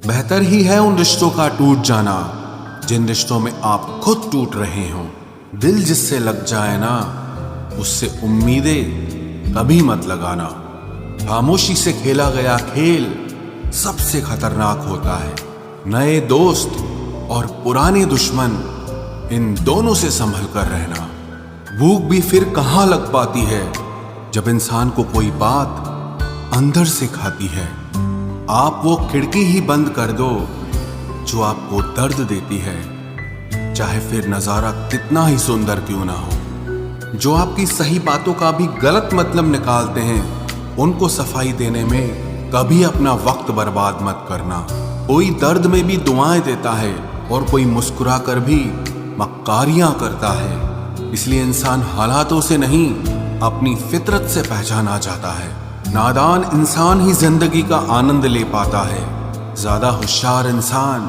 बेहतर ही है उन रिश्तों का टूट जाना जिन रिश्तों में आप खुद टूट रहे हो। दिल जिससे लग जाए ना, उससे उम्मीदें कभी मत लगाना। खामोशी से खेला गया खेल सबसे खतरनाक होता है। नए दोस्त और पुराने दुश्मन, इन दोनों से संभल कर रहना। भूख भी फिर कहाँ लग पाती है जब इंसान को कोई बात अंदर से खाती है। आप वो खिड़की ही बंद कर दो जो आपको दर्द देती है, चाहे फिर नजारा कितना ही सुंदर क्यों ना हो। जो आपकी सही बातों का भी गलत मतलब निकालते हैं, उनको सफाई देने में कभी अपना वक्त बर्बाद मत करना। कोई दर्द में भी दुआएं देता है और कोई मुस्कुरा कर भी मक्कारियां करता है। इसलिए इंसान हालातों से नहीं, अपनी फितरत से पहचाना जाता है। नादान इंसान ही जिंदगी का आनंद ले पाता है। ज्यादा होशियार इंसान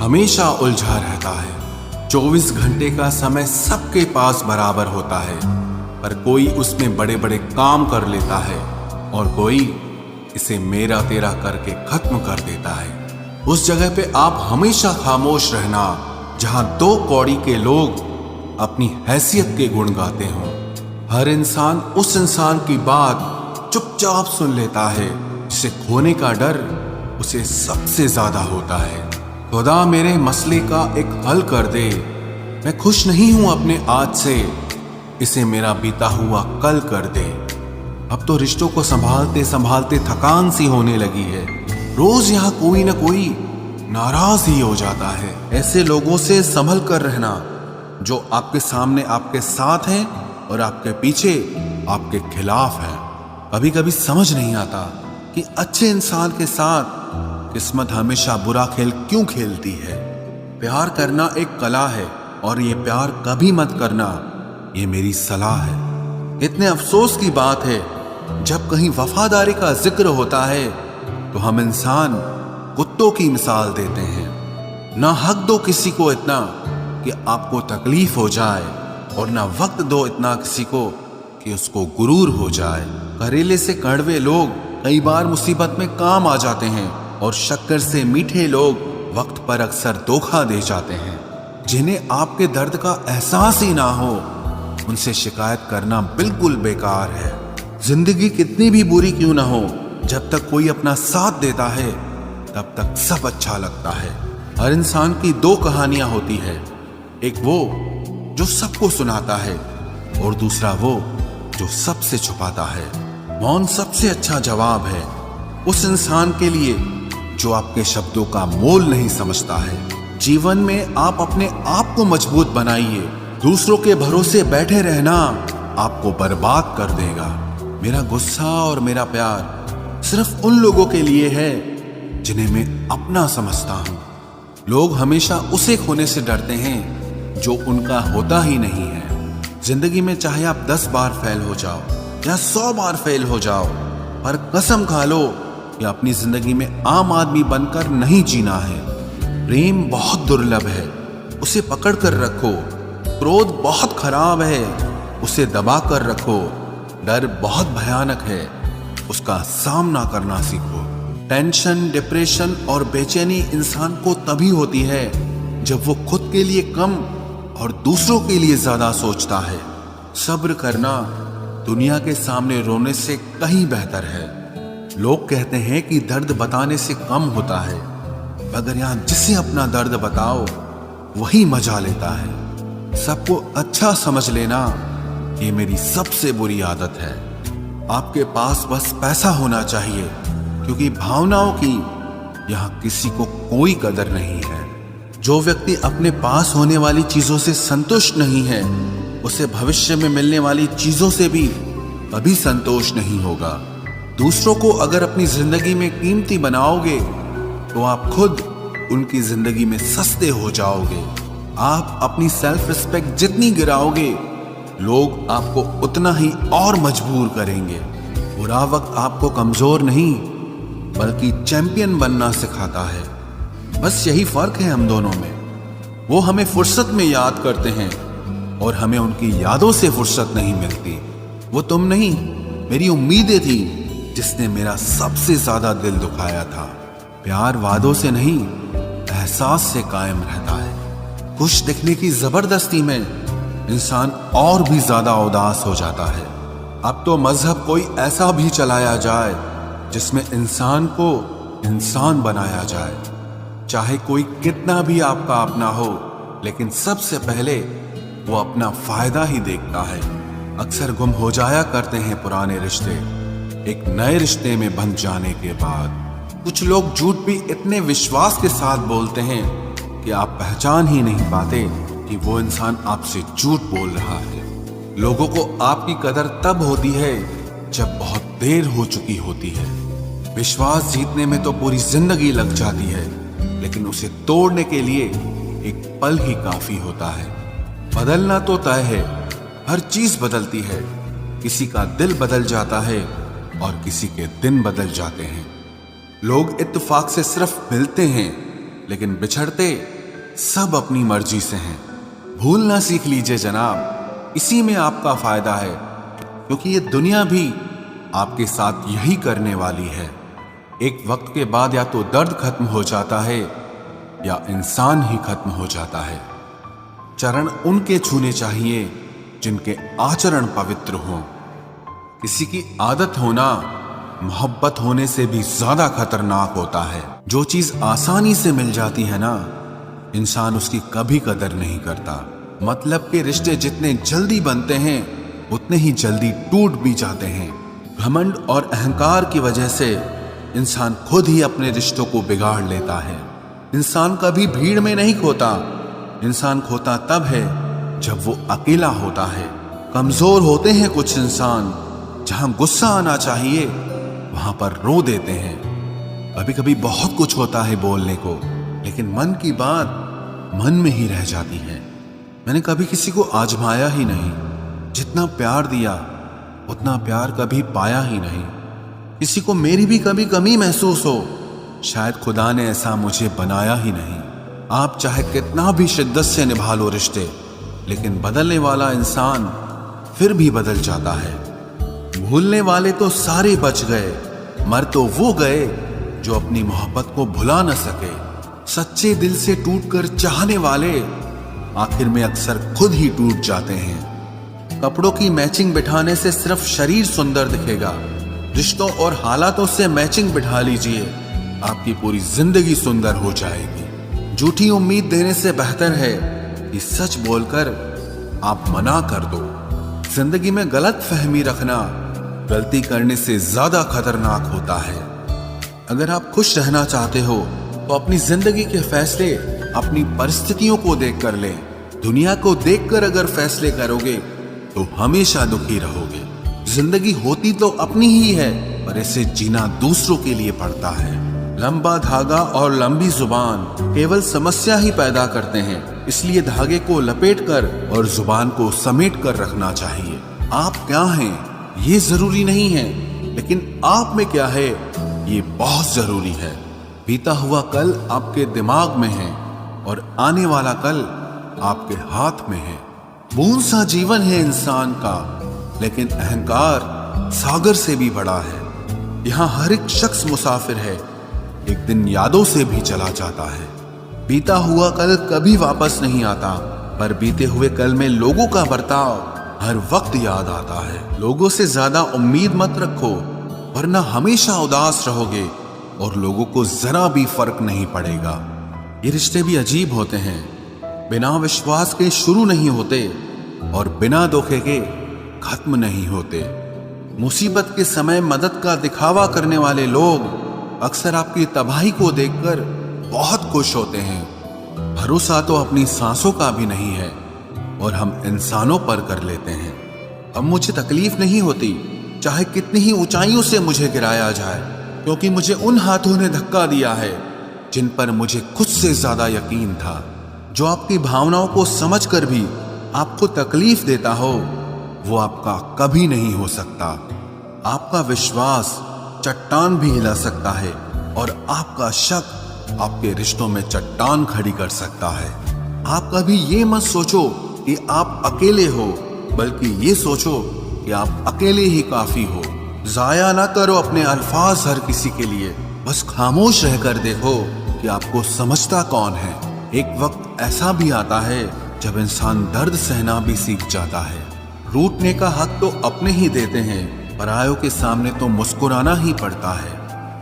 हमेशा उलझा रहता है। 24 घंटे का समय सबके पास बराबर होता है, पर कोई उसमें बड़े बड़े काम कर लेता है और कोई इसे मेरा तेरा करके खत्म कर देता है। उस जगह पे आप हमेशा खामोश रहना जहां दो कौड़ी के लोग अपनी हैसियत के गुण गाते हों। हर इंसान उस इंसान की बात चुपचाप सुन लेता है जिसे खोने का डर उसे सबसे ज्यादा होता है। खुदा मेरे मसले का एक हल कर दे। मैं खुश नहीं हूं अपने आज से, इसे मेरा बीता हुआ कल कर दे। अब तो रिश्तों को संभालते संभालते थकान सी होने लगी है। रोज यहाँ कोई ना कोई नाराज ही हो जाता है। ऐसे लोगों से संभल कर रहना जो आपके सामने आपके साथ हैं और आपके पीछे आपके खिलाफ हैं। कभी कभी समझ नहीं आता कि अच्छे इंसान के साथ किस्मत हमेशा बुरा खेल क्यों खेलती है। प्यार करना एक कला है और ये प्यार कभी मत करना, ये मेरी सलाह है। इतने अफसोस की बात है, जब कहीं वफादारी का जिक्र होता है तो हम इंसान कुत्तों की मिसाल देते हैं। ना हक दो किसी को इतना कि आपको तकलीफ हो जाए, और ना वक्त दो इतना किसी को कि उसको गुरूर हो जाए। करेले से कड़वे लोग कई बार मुसीबत में काम आ जाते हैं और शक्कर से मीठे लोग वक्त पर अक्सर धोखा दे जाते हैं। जिन्हें आपके दर्द का एहसास ही ना हो, उनसे शिकायत करना बिल्कुल बेकार है। जिंदगी कितनी भी बुरी क्यों ना हो, जब तक कोई अपना साथ देता है तब तक सब अच्छा लगता है। हर इंसान की दो कहानियां होती है, एक वो जो सबको सुनाता है और दूसरा वो जो सबसे छुपाता है। मौन सबसे अच्छा जवाब है उस इंसान के लिए जो आपके शब्दों का मोल नहीं समझता है। जीवन में आप अपने आप को मजबूत बनाइए। दूसरों के भरोसे बैठे रहना आपको बर्बाद कर देगा। मेरा गुस्सा और मेरा प्यार सिर्फ उन लोगों के लिए है जिन्हें मैं अपना समझता हूं। लोग हमेशा उसे खोने से डरते हैं जो उनका होता ही नहीं है। जिंदगी में चाहे आप 10 बार फेल हो जाओ या 100 बार फेल हो जाओ, पर कसम खा लो कि अपनी जिंदगी में आम आदमी बनकर नहीं जीना है। प्रेम बहुत दुर्लभ है, उसे पकड़ कर रखो। क्रोध बहुत खराब है, उसे दबा कर रखो। डर बहुत भयानक है, उसका सामना करना सीखो। टेंशन, डिप्रेशन और बेचैनी इंसान को तभी होती है जब वो खुद के लिए कम और दूसरों के लिए ज्यादा सोचता है। सब्र करना दुनिया के सामने रोने से कहीं बेहतर है। लोग कहते हैं कि दर्द बताने से कम होता है, मगर यहाँ जिसे अपना दर्द बताओ वही मजा लेता है। सबको अच्छा समझ लेना ये मेरी सबसे बुरी आदत है। आपके पास बस पैसा होना चाहिए, क्योंकि भावनाओं की यहाँ किसी को कोई कदर नहीं है। जो व्यक्ति अपने पास होने वाली चीजों से संतुष्ट नहीं है, उसे भविष्य में मिलने वाली चीजों से भी कभी संतोष नहीं होगा। दूसरों को अगर अपनी जिंदगी में कीमती बनाओगे तो आप खुद उनकी जिंदगी में सस्ते हो जाओगे। आप अपनी सेल्फ रिस्पेक्ट जितनी गिराओगे, लोग आपको उतना ही और मजबूर करेंगे। बुरा वक्त आपको कमजोर नहीं बल्कि चैंपियन बनना सिखाता है। बस यही फर्क है हम दोनों में। वो हमें फुर्सत में याद करते हैं और हमें उनकी यादों से फुर्सत नहीं मिलती। वो तुम नहीं, मेरी उम्मीदें थी जिसने मेरा सबसे ज्यादा दिल दुखाया था। प्यार वादों से नहीं, एहसास से कायम रहता है। खुश दिखने की जबरदस्ती में इंसान और भी ज्यादा उदास हो जाता है। अब तो मजहब कोई ऐसा भी चलाया जाए जिसमें इंसान को इंसान बनाया जाए। चाहे कोई कितना भी आपका अपना हो, लेकिन सबसे पहले वो अपना फायदा ही देखता है। अक्सर गुम हो जाया करते हैं पुराने रिश्ते एक नए रिश्ते में बंध जाने के बाद। कुछ लोग झूठ भी इतने विश्वास के साथ बोलते हैं कि आप पहचान ही नहीं पाते कि वो इंसान आपसे झूठ बोल रहा है। लोगों को आपकी कदर तब होती है जब बहुत देर हो चुकी होती है। विश्वास जीतने में तो पूरी जिंदगी लग जाती है, लेकिन उसे तोड़ने के लिए एक पल ही काफी होता है। बदलना तो तय है, हर चीज बदलती है। किसी का दिल बदल जाता है और किसी के दिन बदल जाते हैं। लोग इत्तेफाक से सिर्फ मिलते हैं, लेकिन बिछड़ते सब अपनी मर्जी से हैं। भूलना सीख लीजिए जनाब, इसी में आपका फायदा है, क्योंकि ये दुनिया भी आपके साथ यही करने वाली है। एक वक्त के बाद या तो दर्द खत्म हो जाता है या इंसान ही खत्म हो जाता है। चरण उनके छूने चाहिए जिनके आचरण पवित्र हों। किसी की आदत होना मोहब्बत होने से भी ज्यादा खतरनाक होता है। जो चीज आसानी से मिल जाती है ना, इंसान उसकी कभी कदर नहीं करता। मतलब के रिश्ते जितने जल्दी बनते हैं उतने ही जल्दी टूट भी जाते हैं। घमंड और अहंकार की वजह से इंसान खुद ही अपने रिश्तों को बिगाड़ लेता है। इंसान कभी भीड़ में नहीं खोता, इंसान खोता तब है जब वो अकेला होता है। कमजोर होते हैं कुछ इंसान, जहां गुस्सा आना चाहिए वहां पर रो देते हैं। कभी कभी बहुत कुछ होता है बोलने को, लेकिन मन की बात मन में ही रह जाती है। मैंने कभी किसी को आजमाया ही नहीं। जितना प्यार दिया उतना प्यार कभी पाया ही नहीं। किसी को मेरी भी कभी कमी महसूस हो, शायद खुदा ने ऐसा मुझे बनाया ही नहीं। आप चाहे कितना भी शिद्दत से निभा लो रिश्ते, लेकिन बदलने वाला इंसान फिर भी बदल जाता है। भूलने वाले तो सारे बच गए, मर तो वो गए जो अपनी मोहब्बत को भुला न सके। सच्चे दिल से टूटकर चाहने वाले आखिर में अक्सर खुद ही टूट जाते हैं। कपड़ों की मैचिंग बिठाने से सिर्फ शरीर सुंदर दिखेगा। रिश्तों और हालातों से मैचिंग बिठा लीजिए, आपकी पूरी जिंदगी सुंदर हो जाएगी। झूठी उम्मीद देने से बेहतर है कि सच बोलकर आप मना कर दो। जिंदगी में गलत फहमी रखना गलती करने से ज्यादा खतरनाक होता है। अगर आप खुश रहना चाहते हो तो अपनी जिंदगी के फैसले अपनी परिस्थितियों को देखकर लें। दुनिया को देखकर अगर फैसले करोगे तो हमेशा दुखी रहोगे। जिंदगी होती तो अपनी ही है, पर इसे जीना दूसरों के लिए पड़ता है। लंबा धागा और लंबी जुबान केवल समस्या ही पैदा करते हैं, इसलिए धागे को लपेट कर और जुबान को समेट कर रखना चाहिए। आप क्या हैं ये जरूरी नहीं है, लेकिन आप में क्या है ये बहुत जरूरी है। बीता हुआ कल आपके दिमाग में है और आने वाला कल आपके हाथ में है। बूंद सा जीवन है इंसान का, लेकिन अहंकार सागर से भी बड़ा है। यहाँ हर एक शख्स मुसाफिर है, एक दिन यादों से भी चला जाता है। बीता हुआ कल कभी वापस नहीं आता, पर बीते हुए कल में लोगों का बर्ताव हर वक्त याद आता है। लोगों से ज्यादा उम्मीद मत रखो, वरना हमेशा उदास रहोगे और लोगों को जरा भी फर्क नहीं पड़ेगा। ये रिश्ते भी अजीब होते हैं, बिना विश्वास के शुरू नहीं होते और बिना धोखे के खत्म नहीं होते। मुसीबत के समय मदद का दिखावा करने वाले लोग अक्सर आपकी तबाही को देखकर बहुत खुश होते हैं। भरोसा तो अपनी सांसों का भी नहीं है और हम इंसानों पर कर लेते हैं। अब मुझे तकलीफ नहीं होती, चाहे कितनी ही ऊंचाइयों से मुझे गिराया जाए, क्योंकि मुझे उन हाथों ने धक्का दिया है जिन पर मुझे खुद से ज्यादा यकीन था। जो आपकी भावनाओं को समझकर भी आपको तकलीफ देता हो, वो आपका कभी नहीं हो सकता। आपका विश्वास चट्टान भी हिला सकता है और आपका शक आपके रिश्तों में चट्टान खड़ी कर सकता है। आप कभी ये मत सोचो कि आप अकेले हो, बल्कि ये सोचो कि आप अकेले ही काफी हो। जाया ना करो अपने अल्फाज हर किसी के लिए, बस खामोश रहकर देखो कि आपको समझता कौन है। एक वक्त ऐसा भी आता है जब इंसान दर्द सहना भी सीख जाता है। रूठने का हक तो अपने ही देते हैं, परायों के सामने तो मुस्कुराना ही पड़ता है।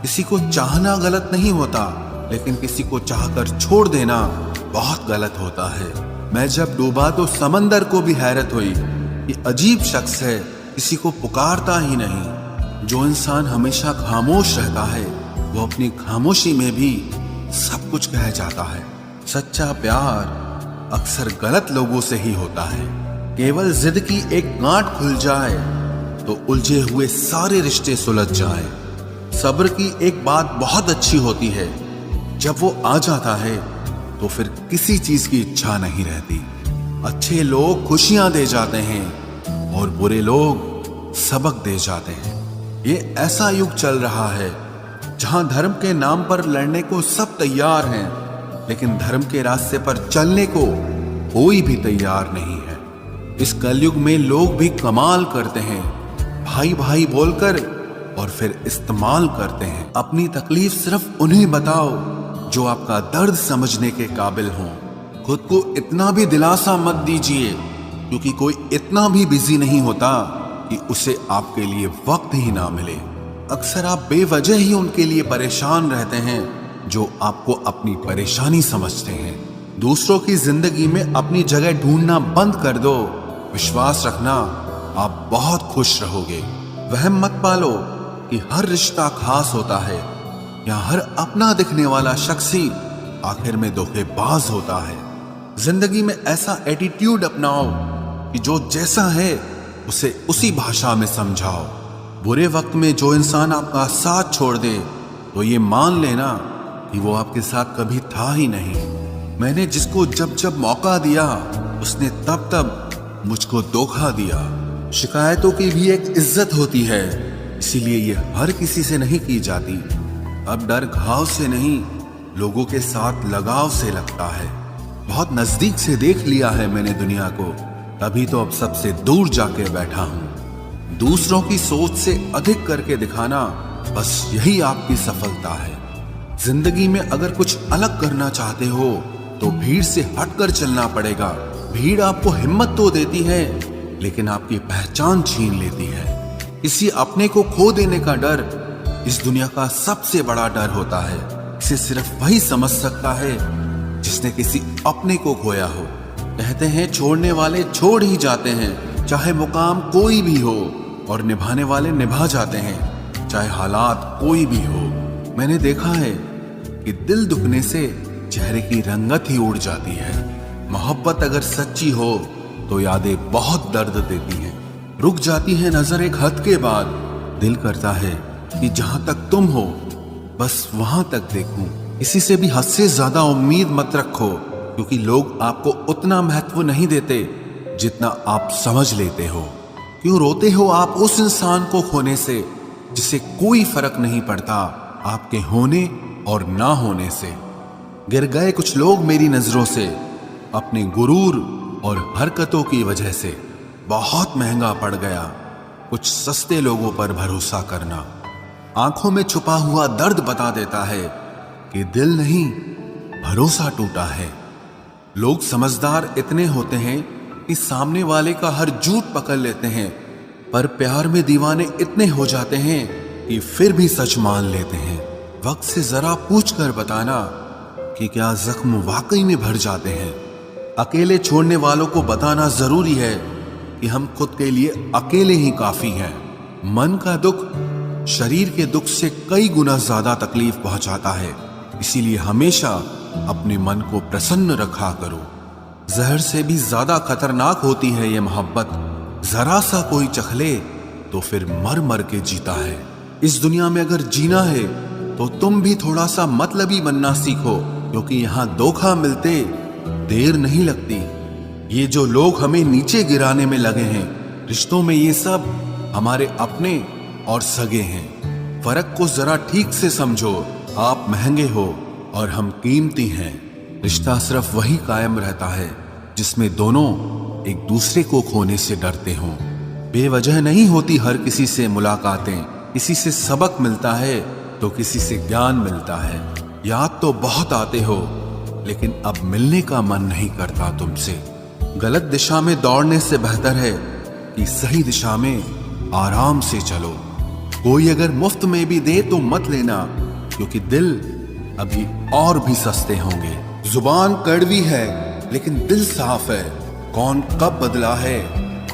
किसी को चाहना गलत नहीं होता, लेकिन किसी को चाहकर छोड़ देना बहुत गलत होता है। मैं जब डूबा तो समंदर को भी हैरत हुई कि अजीब शख्स है, किसी को पुकारता ही नहीं। जो इंसान हमेशा खामोश रहता है वो अपनी खामोशी में भी सब कुछ कह जाता है। सच्चा प्यार अक्सर गलत लोगों से ही होता है। केवल जिद की एक गांठ खुल जाए तो उलझे हुए सारे रिश्ते सुलझ जाए। सब्र की एक बात बहुत अच्छी होती है, जब वो आ जाता है तो फिर किसी चीज की इच्छा नहीं रहती। अच्छे लोग खुशियां दे जाते हैं और बुरे लोग सबक दे जाते हैं। ये ऐसा युग चल रहा है जहां धर्म के नाम पर लड़ने को सब तैयार हैं, लेकिन धर्म के रास्ते पर चलने को कोई भी तैयार नहीं है। इस कलयुग में लोग भी कमाल करते हैं, भाई भाई बोलकर और फिर इस्तेमाल करते हैं। अपनी तकलीफ सिर्फ उन्हें बताओ जो आपका दर्द समझने के काबिल हों। खुद को इतना भी दिलासा मत दीजिए, क्योंकि कोई इतना भी बिजी नहीं होता कि उसे आपके लिए वक्त ही ना मिले। अक्सर आप बेवजह ही उनके लिए परेशान रहते हैं जो आपको अपनी परेशानी समझते हैं। दूसरों की जिंदगी में अपनी जगह ढूंढना बंद कर दो। विश्वास रखना, आप बहुत खुश रहोगे। वहम मत पालो कि हर रिश्ता खास होता है या हर अपना दिखने वाला शख्स ही आखिर में धोखेबाज होता है। जिंदगी में ऐसा एटीट्यूड अपनाओ कि जो जैसा है उसे उसी भाषा में समझाओ। बुरे वक्त में जो इंसान आपका साथ छोड़ दे तो ये मान लेना कि वो आपके साथ कभी था ही नहीं। मैंने जिसको जब जब मौका दिया उसने तब तब मुझको धोखा दिया। शिकायतों की भी एक इज्जत होती है, इसीलिए ये हर किसी से नहीं की जाती। अब डर घाव से नहीं, लोगों के साथ लगाव से लगता है। बहुत नजदीक से देख लिया है मैंने दुनिया को, तभी तो अब सबसे दूर जाके बैठा हूं। दूसरों की सोच से अधिक करके दिखाना, बस यही आपकी सफलता है। जिंदगी में अगर कुछ अलग करना चाहते हो तो भीड़ से हटकर चलना पड़ेगा। भीड़ आपको हिम्मत तो देती है, लेकिन आपकी पहचान छीन लेती है। किसी अपने को खो देने का डर इस दुनिया का सबसे बड़ा डर होता है। इसे सिर्फ वही समझ सकता है जिसने किसी अपने को खोया हो। कहते हैं छोड़ने वाले छोड़ ही जाते हैं, चाहे मुकाम कोई भी हो, और निभाने वाले निभा जाते हैं, चाहे हालात कोई भी हो। मैंने देखा है कि दिल दुखने से चेहरे की रंगत ही उड़ जाती है। मोहब्बत अगर सच्ची हो तो यादें बहुत दर्द देती हैं। रुक जाती है नजर एक हद के बाद। दिल करता है कि जहां तक तुम हो बस वहां तक देखूं। किसी से भी हद से ज्यादा उम्मीद मत रखो, क्योंकि लोग आपको उतना महत्व नहीं देते जितना आप समझ लेते हो। क्यों रोते हो आप उस इंसान को खोने से जिसे कोई फर्क नहीं पड़ता आपके होने और ना होने से। गिर गए कुछ लोग मेरी नजरों से अपने गुरूर और हरकतों की वजह से। बहुत महंगा पड़ गया कुछ सस्ते लोगों पर भरोसा करना। आंखों में छुपा हुआ दर्द बता देता है कि दिल नहीं, भरोसा टूटा है। लोग समझदार इतने होते हैं कि सामने वाले का हर झूठ पकड़ लेते हैं, पर प्यार में दीवाने इतने हो जाते हैं कि फिर भी सच मान लेते हैं। वक्त से जरा पूछ कर बताना कि क्या जख्म वाकई में भर जाते हैं। अकेले छोड़ने वालों को बताना जरूरी है कि हम खुद के लिए अकेले ही काफी हैं। मन का दुख शरीर के दुख से कई गुना ज्यादा तकलीफ पहुंचाता है, इसीलिए हमेशा अपने मन को प्रसन्न रखा करो। जहर से भी ज्यादा खतरनाक होती है ये मोहब्बत। जरा सा कोई चखले तो फिर मर मर के जीता है। इस दुनिया में अगर जीना है तो तुम भी थोड़ा सा मतलबी बनना सीखो, क्योंकि यहाँ धोखा मिलते देर नहीं लगती। ये जो लोग हमें नीचे गिराने में लगे हैं, रिश्तों में ये सब हमारे अपने और सगे हैं। फर्क को जरा ठीक से समझो। आप महंगे हो और हम कीमती हैं। रिश्ता सिर्फ वही कायम रहता है जिसमें दोनों एक दूसरे को खोने से डरते हों। बेवजह नहीं होती हर किसी से मुलाकातें, किसी से सबक मिलता है तो किसी से ज्ञान मिलता है। याद तो बहुत आते हो, लेकिन अब मिलने का मन नहीं करता तुमसे। गलत दिशा में दौड़ने से बेहतर है कि सही दिशा में आराम से चलो। कोई अगर मुफ्त में भी दे तो मत लेना, क्योंकि दिल अभी और भी सस्ते होंगे। जुबान कड़वी है लेकिन दिल साफ है। कौन कब बदला है,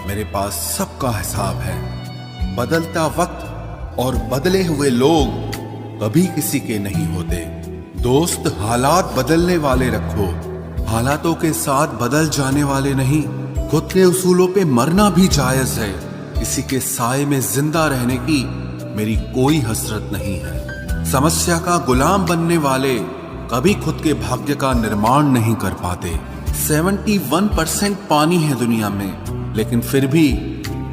मेरे पास सबका हिसाब है। बदलता वक्त और बदले हुए लोग कभी किसी के नहीं होते। दोस्त हालात बदलने वाले रखो, हालातों के साथ बदल जाने वाले नहीं। खुद के उसूलों पे मरना भी जायज है। किसी के साए में जिंदा रहने की मेरी कोई हसरत नहीं है। समस्या का गुलाम बनने वाले कभी खुद के भाग्य का निर्माण नहीं कर पाते। 71% पानी है दुनिया में, लेकिन फिर भी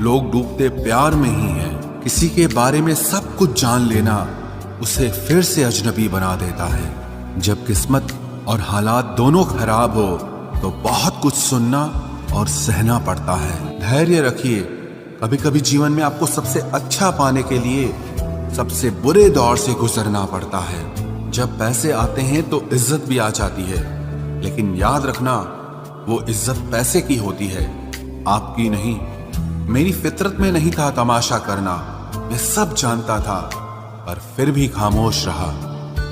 लोग डूबते प्यार में ही हैं। किसी के बारे में सब कुछ जान लेना उसे फिर से अजनबी बना देता है। जब किस्मत और हालात दोनों खराब हो तो बहुत कुछ सुनना और सहना पड़ता है। धैर्य रखिए, कभी कभी जीवन में आपको सबसे अच्छा पाने के लिए सबसे बुरे दौर से गुजरना पड़ता है। जब पैसे आते हैं तो इज्जत भी आ जाती है, लेकिन याद रखना वो इज्जत पैसे की होती है, आपकी नहीं। मेरी फितरत में नहीं था तमाशा करना, मैं सब जानता था, पर फिर भी खामोश रहा।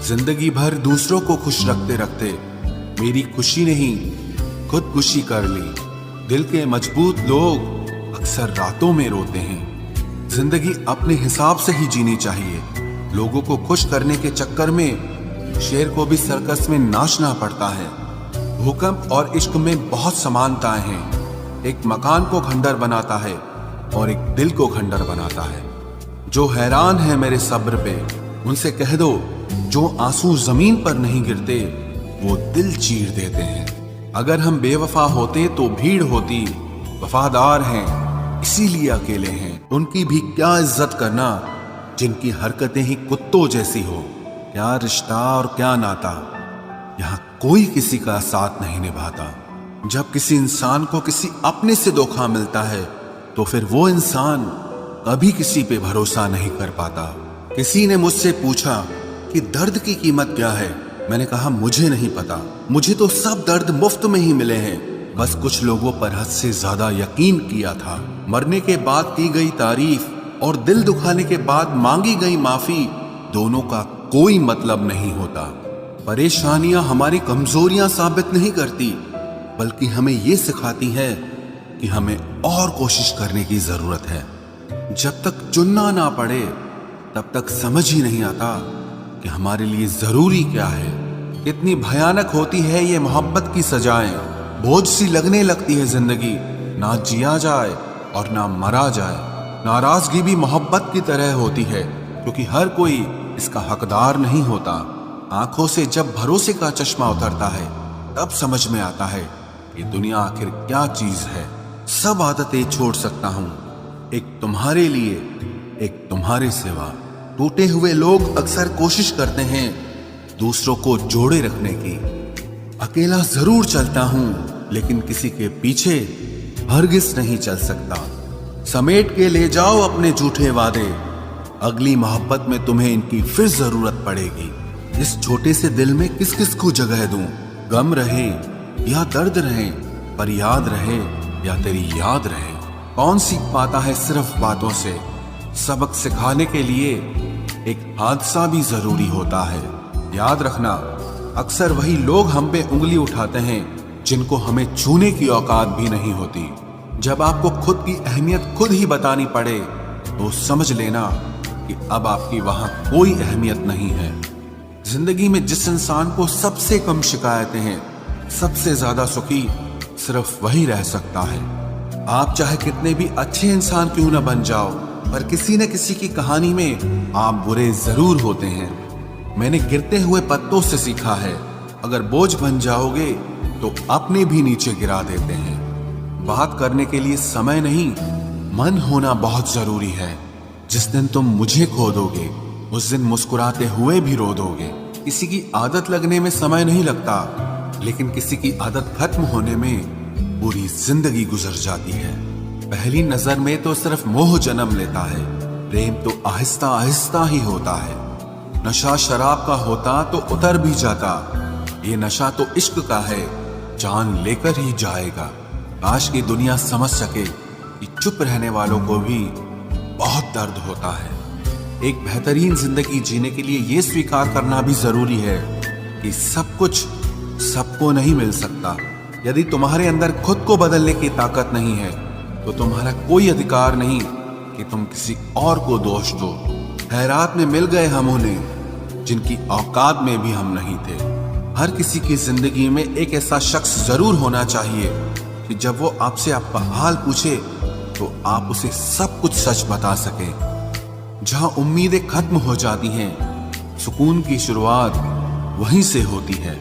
जिंदगी भर दूसरों को खुश रखते रखते मेरी खुशी नहीं खुदकुशी कर ली। दिल के मजबूत लोग अक्सर रातों में रोते हैं। जिंदगी अपने हिसाब से ही जीनी चाहिए। लोगों को खुश करने के चक्कर में शेर को भी सर्कस में नाचना पड़ता है। भूकंप और इश्क में बहुत समानताएं हैं। एक मकान को खंडर बनाता है और एक दिल को खंडर बनाता है। जो हैरान है मेरे सब्र पे, उनसे कह दो जो आंसू जमीन पर नहीं गिरते वो दिल चीर देते हैं। अगर हम बेवफा होते तो भीड़ होती, वफादार हैं इसीलिए अकेले हैं। उनकी भी क्या इज्जत करना जिनकी हरकतें ही कुत्तों जैसी हो। क्या रिश्ता और क्या नाता, यहाँ कोई किसी का साथ नहीं निभाता। जब किसी इंसान को किसी अपने से धोखा मिलता है तो फिर वो इंसान कभी किसी पे भरोसा नहीं कर पाता। किसी ने मुझसे पूछा कि दर्द की कीमत क्या है, मैंने कहा मुझे नहीं पता। मुझे तो सब दर्द मुफ्त में ही मिले हैं, बस कुछ लोगों पर हद से ज्यादा यकीन किया था। मरने के बाद की गई तारीफ और दिल दुखाने के बाद मांगी गई माफी, दोनों का कोई मतलब नहीं होता। परेशानियां हमारी कमजोरियां साबित नहीं करती, बल्कि हमें ये सिखाती है कि हमें और कोशिश करने की जरूरत है। जब तक चुनना ना पड़े तब तक समझ ही नहीं आता कि हमारे लिए जरूरी क्या है। कितनी भयानक होती है ये मोहब्बत की सजाएं। बोझ सी लगने लगती है जिंदगी, ना जिया जाए और ना मरा जाए। नाराजगी भी मोहब्बत की तरह होती है, क्योंकि हर कोई इसका हकदार नहीं होता। आंखों से जब भरोसे का चश्मा उतरता है तब समझ में आता है कि दुनिया आखिर क्या चीज है। सब आदतें छोड़ सकता हूँ, एक तुम्हारे लिए, एक तुम्हारे सिवा। टूटे हुए लोग अक्सर कोशिश करते हैं दूसरों को जोड़े रखने की। अकेला जरूर चलता हूँ, लेकिन किसी के पीछे हरगिज नहीं चल सकता। समेट के ले जाओ अपने झूठे वादे, अगली मोहब्बत में तुम्हें इनकी फिर जरूरत पड़ेगी। इस छोटे से दिल में किस किस को जगह दूं? गम रहे या दर्द रहे, पर याद रहे या तेरी याद रहे। कौन सीख पाता है सिर्फ बातों से? सबक सिखाने के लिए एक हादसा भी जरूरी होता है। याद रखना, अक्सर वही लोग हम पे उंगली उठाते हैं जिनको हमें छूने की औकात भी नहीं होती। जब आपको खुद की अहमियत खुद ही बतानी पड़े तो समझ लेना कि अब आपकी वहां कोई अहमियत नहीं है। जिंदगी में जिस इंसान को सबसे कम शिकायतें हैं, सबसे ज्यादा सुखी सिर्फ वही रह सकता है। आप चाहे कितने भी अच्छे इंसान क्यों न बन जाओ, पर किसी न किसी की कहानी में आप बुरे जरूर होते हैं। मैंने गिरते हुए पत्तों से सीखा है, अगर बोझ बन जाओगे तो अपने भी नीचे गिरा देते हैं। बात करने के लिए समय नहीं, मन होना बहुत जरूरी है। जिस दिन तुम मुझे खो दोगे उस दिन मुस्कुराते हुए भी रो दोगे। किसी की आदत लगने में समय नहीं लगता, लेकिन किसी की आदत खत्म होने में पूरी जिंदगी गुजर जाती है। पहली नजर में तो सिर्फ मोह जन्म लेता है, प्रेम तो आहिस्ता आहिस्ता ही होता है। नशा शराब का होता तो उतर भी जाता, ये नशा तो इश्क का है, जान लेकर ही जाएगा। काश की दुनिया समझ सके कि चुप रहने वालों को भी बहुत दर्द होता है। एक बेहतरीन जिंदगी जीने के लिए ये स्वीकार करना भी जरूरी है कि सब कुछ सबको नहीं मिल सकता। यदि तुम्हारे अंदर खुद को बदलने की ताकत नहीं है तो तुम्हारा कोई अधिकार नहीं कि तुम किसी और को दोष दो। खैरात में मिल गए हम उन्हें जिनकी औकात में भी हम नहीं थे। हर किसी की जिंदगी में एक ऐसा शख्स जरूर होना चाहिए कि जब वो आपसे आपका हाल पूछे तो आप उसे सब कुछ सच बता सके। जहां उम्मीदें खत्म हो जाती हैं, सुकून की शुरुआत वहीं से होती है।